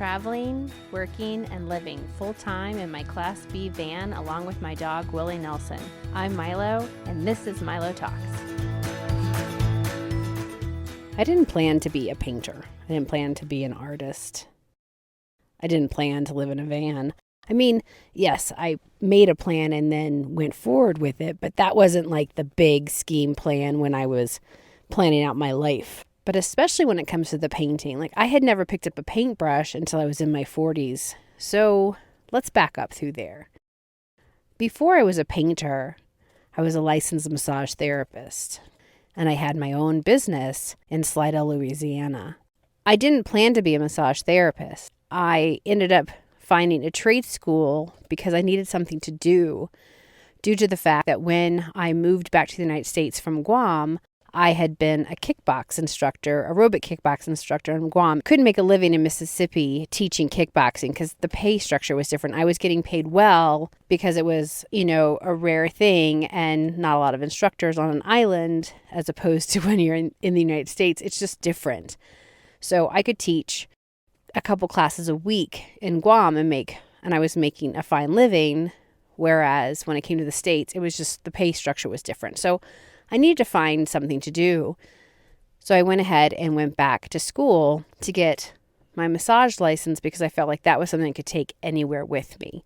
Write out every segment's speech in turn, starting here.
traveling, working, and living full-time in my Class B van along with my dog, Willie Nelson. I'm Milo, and this is MiloTalks. I didn't plan to be a painter. I didn't plan to be an artist. I didn't plan to live in a van. I mean, yes, I made a plan and then went forward with it, but that wasn't like the big scheme plan when I was planning out my life. But especially when it comes to the painting, like I had never picked up a paintbrush until I was in my 40s. So let's back up through there. Before I was a painter, I was a licensed massage therapist, and I had my own business in Slidell, Louisiana. I didn't plan to be a massage therapist. I ended up finding a trade school because I needed something to do due to the fact that when I moved back to the United States from Guam, I had been a kickbox instructor, aerobic kickbox instructor in Guam. Couldn't make a living in Mississippi teaching kickboxing because the pay structure was different. I was getting paid well because it was, a rare thing and not a lot of instructors on an island as opposed to when you're in the United States. It's just different. So I could teach a couple classes a week in Guam and I was making a fine living. Whereas when I came to the States, it was just the pay structure was different. So I needed to find something to do. So I went ahead and went back to school to get my massage license because I felt like that was something I could take anywhere with me.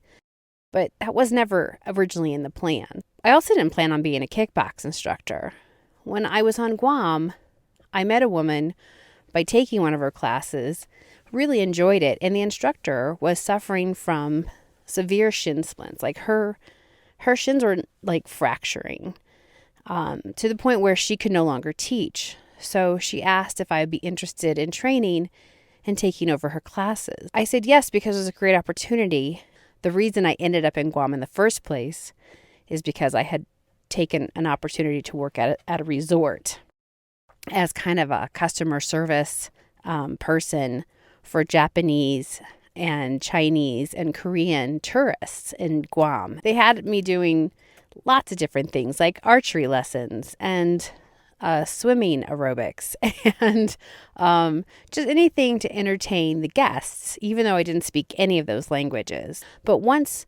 But that was never originally in the plan. I also didn't plan on being a kickbox instructor. When I was on Guam, I met a woman by taking one of her classes, really enjoyed it, and the instructor was suffering from severe shin splints. Like her shins were like fracturing. To the point where she could no longer teach. So she asked if I would be interested in training and taking over her classes. I said yes because it was a great opportunity. The reason I ended up in Guam in the first place is because I had taken an opportunity to work at a resort as kind of a customer service person for Japanese and Chinese and Korean tourists in Guam. They had me doing lots of different things like archery lessons and swimming aerobics and just anything to entertain the guests, even though I didn't speak any of those languages. But once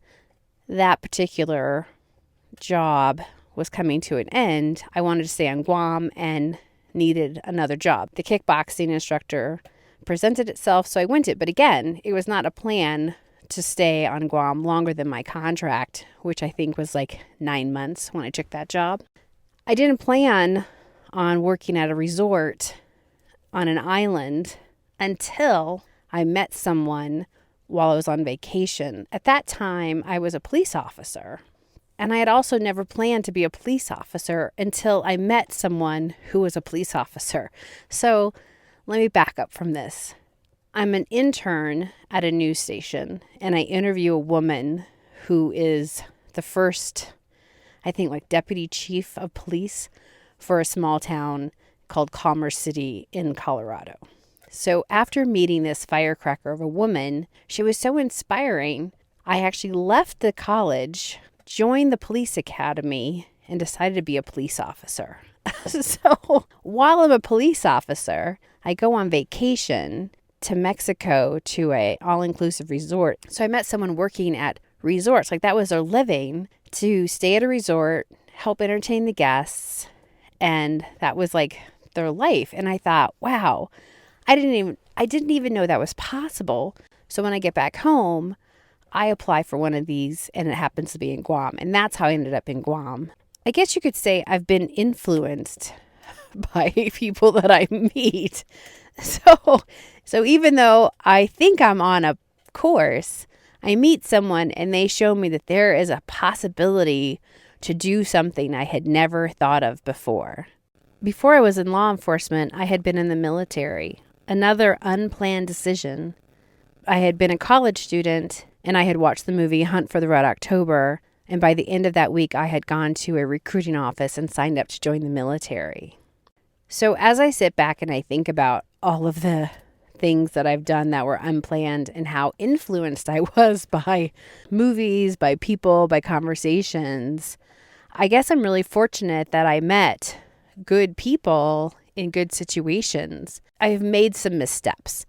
that particular job was coming to an end, I wanted to stay on Guam and needed another job. The kickboxing instructor presented itself, so I went it. But again, it was not a plan to stay on Guam longer than my contract, which I think was like 9 months when I took that job. I didn't plan on working at a resort on an island until I met someone while I was on vacation. At that time, I was a police officer, and I had also never planned to be a police officer until I met someone who was a police officer. So let me back up from this. I'm an intern at a news station, and I interview a woman who is the first, I think, like deputy chief of police for a small town called Commerce City in Colorado. So after meeting this firecracker of a woman, she was so inspiring, I actually left the college, joined the police academy, and decided to be a police officer. So while I'm a police officer, I go on vacation to Mexico to a all-inclusive resort. So I met someone working at resorts. Like that was their living, to stay at a resort, help entertain the guests. And that was like their life. And I thought, wow, I didn't even know that was possible. So when I get back home, I apply for one of these and it happens to be in Guam. And that's how I ended up in Guam. I guess you could say I've been influenced by people that I meet. So even though I think I'm on a course, I meet someone and they show me that there is a possibility to do something I had never thought of before. Before I was in law enforcement, I had been in the military. Another unplanned decision. I had been a college student and I had watched the movie Hunt for the Red October. And by the end of that week, I had gone to a recruiting office and signed up to join the military. So as I sit back and I think about all of the things that I've done that were unplanned and how influenced I was by movies, by people, by conversations, I guess I'm really fortunate that I met good people in good situations. I have made some missteps.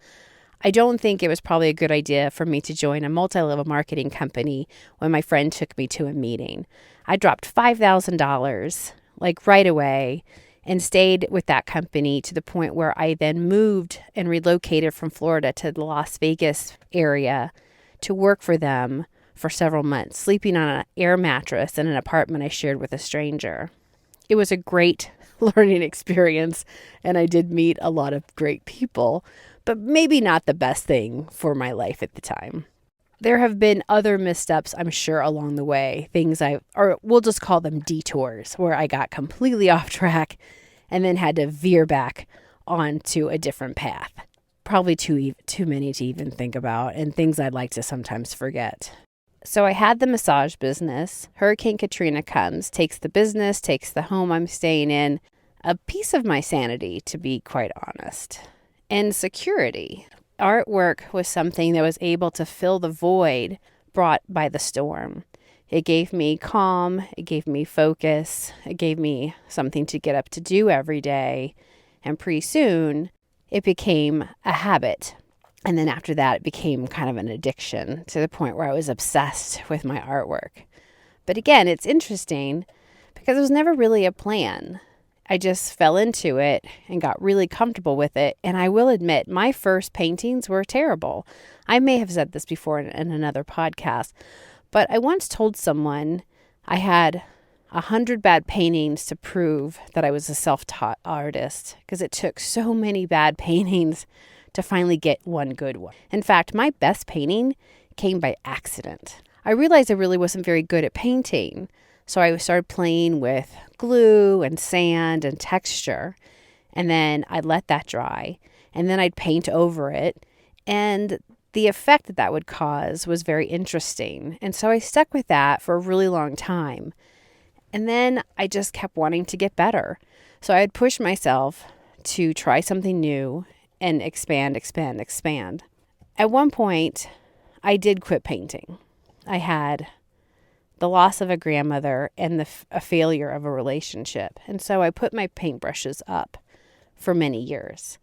I don't think it was probably a good idea for me to join a multi-level marketing company when my friend took me to a meeting. I dropped $5,000 like right away and stayed with that company to the point where I then moved and relocated from Florida to the Las Vegas area to work for them for several months, sleeping on an air mattress in an apartment I shared with a stranger. It was a great learning experience, and I did meet a lot of great people, but maybe not the best thing for my life at the time. There have been other missteps, I'm sure, along the way, or we'll just call them detours, where I got completely off track and then had to veer back onto a different path. Probably too many to even think about, and things I'd like to sometimes forget. So I had the massage business. Hurricane Katrina comes, takes the business, takes the home I'm staying in, a piece of my sanity, to be quite honest, and security. Artwork was something that was able to fill the void brought by the storm. It gave me calm, it gave me focus, it gave me something to get up to do every day, and pretty soon it became a habit. And then after that, it became kind of an addiction to the point where I was obsessed with my artwork. But again, it's interesting because it was never really a plan. I just fell into it and got really comfortable with it. And I will admit, my first paintings were terrible. I may have said this before in another podcast, but I once told someone I had 100 bad paintings to prove that I was a self-taught artist because it took so many bad paintings to finally get one good one. In fact, my best painting came by accident. I realized I really wasn't very good at painting, so I started playing with glue and sand and texture, and then I'd let that dry, and then I'd paint over it, and the effect that would cause was very interesting, and so I stuck with that for a really long time, and then I just kept wanting to get better, so I'd push myself to try something new and expand. At one point, I did quit painting. I had the loss of a grandmother and a failure of a relationship. And so I put my paintbrushes up for many years.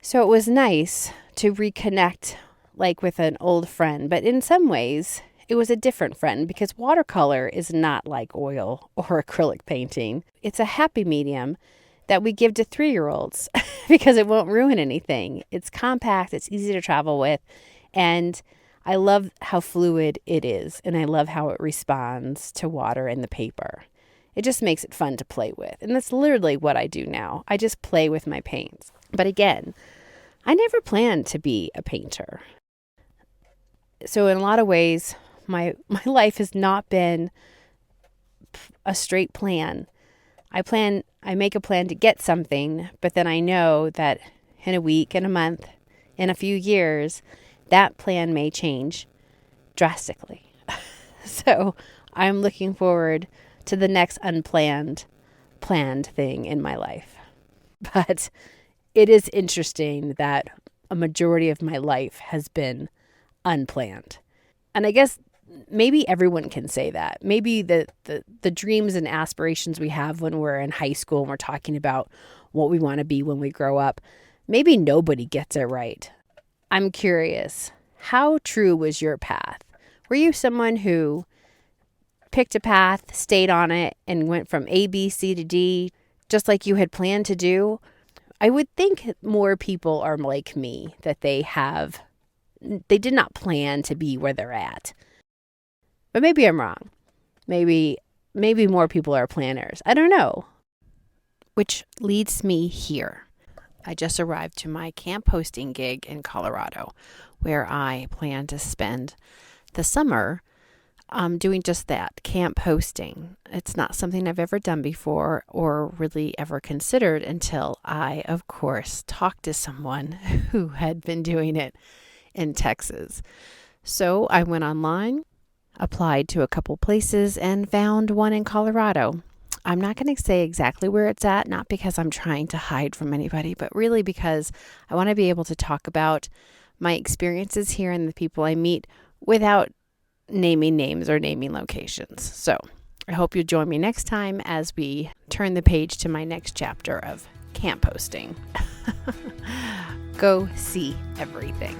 So it was nice to reconnect like with an old friend. But in some ways, it was a different friend because watercolor is not like oil or acrylic painting. It's a happy medium that we give to 3-year-olds because it won't ruin anything. It's compact, it's easy to travel with, and I love how fluid it is, and I love how it responds to water and the paper. It just makes it fun to play with, and that's literally what I do now. I just play with my paints. But again, I never planned to be a painter. So in a lot of ways, my life has not been a straight plan. I make a plan to get something, but then I know that in a week, in a month, in a few years, that plan may change drastically. So I'm looking forward to the next planned thing in my life. But it is interesting that a majority of my life has been unplanned. And I guess maybe everyone can say that. Maybe the dreams and aspirations we have when we're in high school and we're talking about what we want to be when we grow up, maybe nobody gets it right. I'm curious, how true was your path? Were you someone who picked a path, stayed on it, and went from A, B, C to D, just like you had planned to do? I would think more people are like me, that they did not plan to be where they're at. But maybe I'm wrong. Maybe more people are planners. I don't know. Which leads me here. I just arrived to my camp hosting gig in Colorado, where I plan to spend the summer doing just that, camp hosting. It's not something I've ever done before or really ever considered until I, of course, talked to someone who had been doing it in Texas. So I went online, applied to a couple places, and found one in Colorado. I'm not going to say exactly where it's at, not because I'm trying to hide from anybody, but really because I want to be able to talk about my experiences here and the people I meet without naming names or naming locations. So I hope you'll join me next time as we turn the page to my next chapter of camp hosting. Go see everything.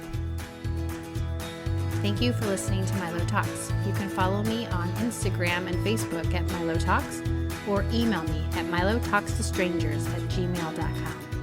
Thank you for listening to MiloTalks. You can follow me on Instagram and Facebook at MiloTalks or email me at milotalkstostrangers@gmail.com.